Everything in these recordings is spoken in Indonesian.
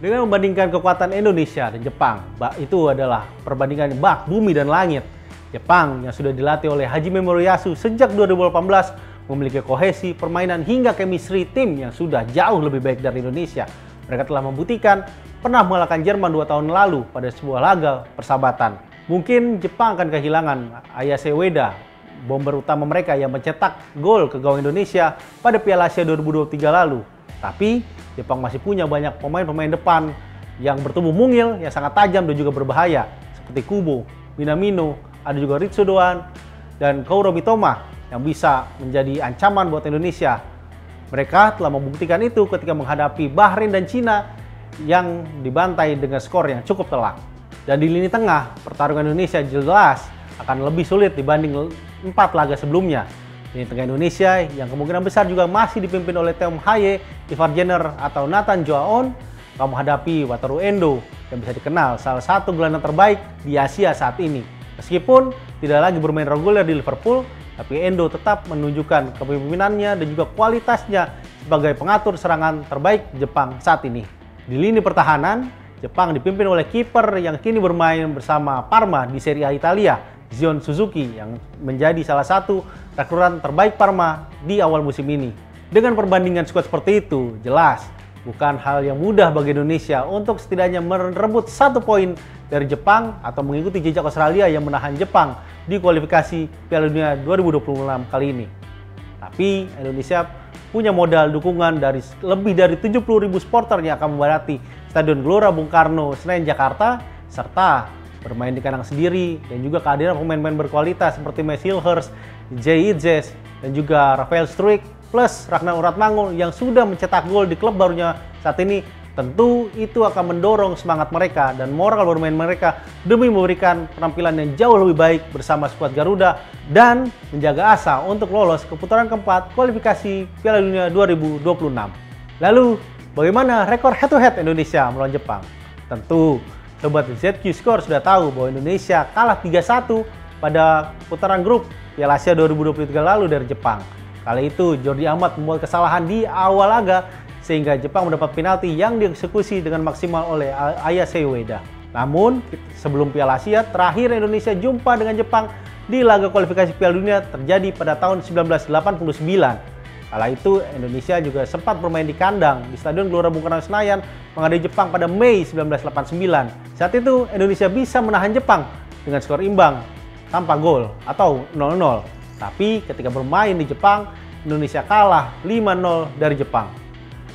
Dengan membandingkan kekuatan Indonesia dan Jepang, itu adalah perbandingan bak bumi dan langit. Jepang yang sudah dilatih oleh Hajime Moriyasu sejak 2018 memiliki kohesi, permainan hingga chemistry tim yang sudah jauh lebih baik dari Indonesia. Mereka telah membuktikan pernah mengalahkan Jerman 2 tahun lalu pada sebuah laga persahabatan. Mungkin Jepang akan kehilangan Ayase Ueda, bomber utama mereka yang mencetak gol ke gawang Indonesia pada Piala Asia 2023 lalu. Tapi Jepang masih punya banyak pemain-pemain depan yang bertumbuh mungil, yang sangat tajam dan juga berbahaya. Seperti Kubo, Minamino, ada juga Ritsudoan, dan Kaoru Mitoma yang bisa menjadi ancaman buat Indonesia. Mereka telah membuktikan itu ketika menghadapi Bahrain dan Cina yang dibantai dengan skor yang cukup telak. Dan di lini tengah, pertarungan Indonesia jelas akan lebih sulit dibanding 4 laga sebelumnya. Lini tengah Indonesia yang kemungkinan besar juga masih dipimpin oleh Tom Haye, Ivar Jenner, atau Nathan Joaon. Kamu menghadapi Wataru Endo yang bisa dikenal salah satu gelandang terbaik di Asia saat ini. Meskipun tidak lagi bermain reguler di Liverpool, tapi Endo tetap menunjukkan kepemimpinannya dan juga kualitasnya sebagai pengatur serangan terbaik Jepang saat ini. Di lini pertahanan, Jepang dipimpin oleh kiper yang kini bermain bersama Parma di Serie A Italia, Zion Suzuki, yang menjadi salah satu rekrutan terbaik Parma di awal musim ini. Dengan perbandingan skuad seperti itu, jelas bukan hal yang mudah bagi Indonesia untuk setidaknya merebut 1 poin dari Jepang atau mengikuti jejak Australia yang menahan Jepang di kualifikasi Piala Dunia 2026 kali ini. Tapi Indonesia punya modal dukungan dari lebih dari 70.000 supporter yang akan membadati Stadion Gelora Bung Karno, Senayan, Jakarta, serta bermain di kandang sendiri, dan juga kehadiran pemain-pemain berkualitas seperti Max Hilhers, Jay Itzes, dan juga Rafael Struijk, plus Ragnar Uratmangun yang sudah mencetak gol di klub barunya saat ini. Tentu itu akan mendorong semangat mereka dan moral bermain mereka demi memberikan penampilan yang jauh lebih baik bersama skuad Garuda dan menjaga asa untuk lolos ke putaran keempat kualifikasi Piala Dunia 2026. Lalu, bagaimana rekor head-to-head Indonesia melawan Jepang? Tentu, Sobat ZQ Score sudah tahu bahwa Indonesia kalah 3-1 pada putaran grup Piala Asia 2023 lalu dari Jepang. Kali itu, Jordi Amat membuat kesalahan di awal laga sehingga Jepang mendapat penalti yang dieksekusi dengan maksimal oleh Ayase Ueda. Namun, sebelum Piala Asia, terakhir Indonesia jumpa dengan Jepang di laga kualifikasi Piala Dunia terjadi pada tahun 1989. Kala itu, Indonesia juga sempat bermain di kandang di Stadion Gelora Bung Karno Senayan menghadapi Jepang pada Mei 1989. Saat itu, Indonesia bisa menahan Jepang dengan skor imbang tanpa gol atau 0-0. Tapi ketika bermain di Jepang, Indonesia kalah 5-0 dari Jepang.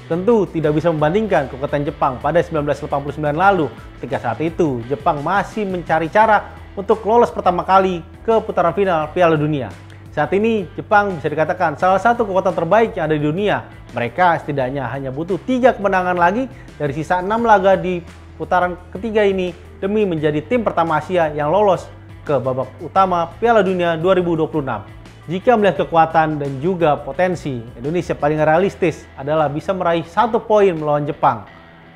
Tentu tidak bisa membandingkan kekuatan Jepang pada 1989 lalu, ketika saat itu Jepang masih mencari cara untuk lolos pertama kali ke putaran final Piala Dunia. Saat ini Jepang bisa dikatakan salah satu kekuatan terbaik yang ada di dunia. Mereka setidaknya hanya butuh 3 kemenangan lagi dari sisa 6 laga di putaran ketiga ini demi menjadi tim pertama Asia yang lolos ke babak utama Piala Dunia 2026. Jika melihat kekuatan dan juga potensi, Indonesia paling realistis adalah bisa meraih 1 poin melawan Jepang.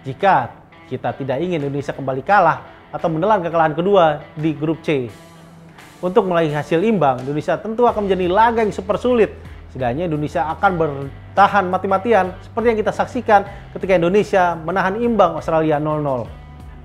Jika kita tidak ingin Indonesia kembali kalah atau menelan kekalahan kedua di grup C. Untuk meraih hasil imbang, Indonesia tentu akan menjadi laga yang super sulit. Setidaknya Indonesia akan bertahan mati-matian seperti yang kita saksikan ketika Indonesia menahan imbang Australia 0-0.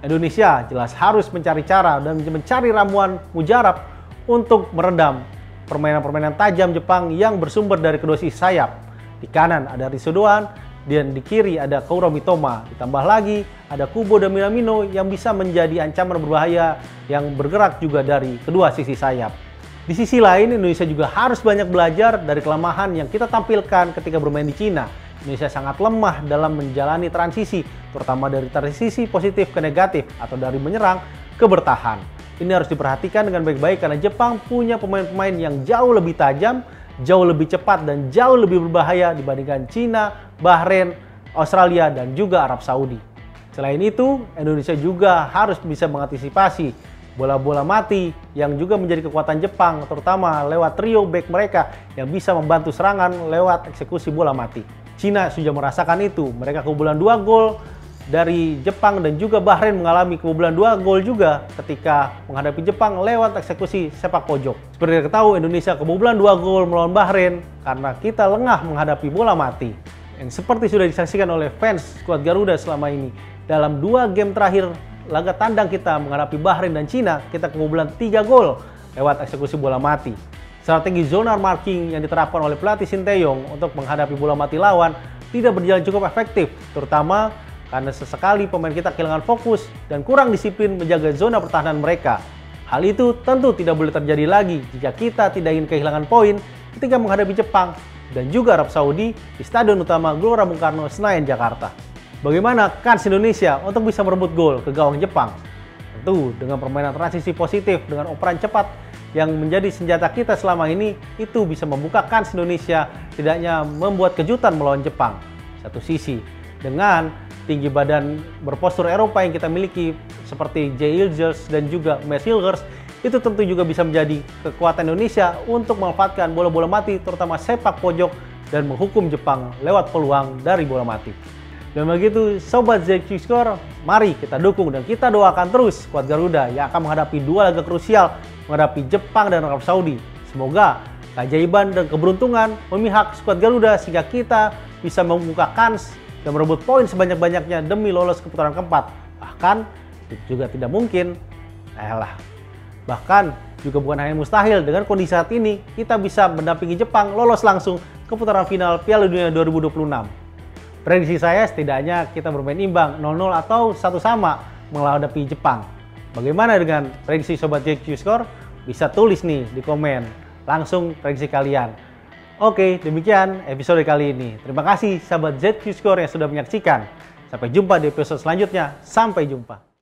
Indonesia jelas harus mencari cara dan mencari ramuan mujarab untuk meredam permainan-permainan tajam Jepang yang bersumber dari kedua sisi sayap. Di kanan ada Ritsudoan dan di kiri ada Kaoru Mitoma. Ditambah lagi ada Kubo dan Minamino yang bisa menjadi ancaman berbahaya yang bergerak juga dari kedua sisi sayap. Di sisi lain, Indonesia juga harus banyak belajar dari kelemahan yang kita tampilkan ketika bermain di Cina. Indonesia sangat lemah dalam menjalani transisi, terutama dari transisi positif ke negatif atau dari menyerang ke bertahan. Ini harus diperhatikan dengan baik-baik karena Jepang punya pemain-pemain yang jauh lebih tajam, jauh lebih cepat, dan jauh lebih berbahaya dibandingkan Cina, Bahrain, Australia, dan juga Arab Saudi. Selain itu, Indonesia juga harus bisa mengantisipasi bola-bola mati yang juga menjadi kekuatan Jepang, terutama lewat trio back mereka yang bisa membantu serangan lewat eksekusi bola mati. Cina sudah merasakan itu, mereka kebobolan 2 gol dari Jepang dan juga Bahrain mengalami kebobolan 2 gol juga ketika menghadapi Jepang lewat eksekusi sepak pojok. Seperti kita tahu, Indonesia kebobolan 2 gol melawan Bahrain karena kita lengah menghadapi bola mati. Yang seperti sudah disaksikan oleh fans skuad Garuda selama ini, dalam 2 game terakhir laga tandang kita menghadapi Bahrain dan Cina, kita kebobolan 3 gol lewat eksekusi bola mati. Strategi zonal marking yang diterapkan oleh pelatih Sinteyong untuk menghadapi bola mati lawan tidak berjalan cukup efektif, terutama karena sesekali pemain kita kehilangan fokus dan kurang disiplin menjaga zona pertahanan mereka. Hal itu tentu tidak boleh terjadi lagi jika kita tidak ingin kehilangan poin ketika menghadapi Jepang dan juga Arab Saudi di Stadion Utama Gelora Bung Karno, Senayan, Jakarta. Bagaimana kans Indonesia untuk bisa merebut gol ke gawang Jepang? Tentu dengan permainan transisi positif dengan operan cepat yang menjadi senjata kita selama ini, itu bisa membuka kans Indonesia tidaknya membuat kejutan melawan Jepang. Satu sisi, dengan tinggi badan berpostur Eropa yang kita miliki seperti Jay Ilgers dan juga Mads Hilgers, itu tentu juga bisa menjadi kekuatan Indonesia untuk memanfaatkan bola-bola mati, terutama sepak pojok, dan menghukum Jepang lewat peluang dari bola mati. Dan begitu Sobat ZQ Score, mari kita dukung dan kita doakan terus skuad Garuda yang akan menghadapi 2 laga krusial menghadapi Jepang dan Arab Saudi. Semoga keajaiban dan keberuntungan memihak skuad Garuda sehingga kita bisa membuka kans dan merebut poin sebanyak-banyaknya demi lolos ke putaran keempat. Bahkan itu juga tidak mungkin, bahkan juga bukan hanya mustahil, dengan kondisi saat ini kita bisa mendampingi Jepang lolos langsung ke putaran final Piala Dunia 2026. Prediksi saya setidaknya kita bermain imbang 0-0 atau 1 sama menghadapi Jepang. Bagaimana dengan prediksi Sobat ZQ Score? Bisa tulis nih di komen langsung prediksi kalian. Oke, demikian episode kali ini. Terima kasih Sobat ZQ Score yang sudah menyaksikan. Sampai jumpa di episode selanjutnya. Sampai jumpa.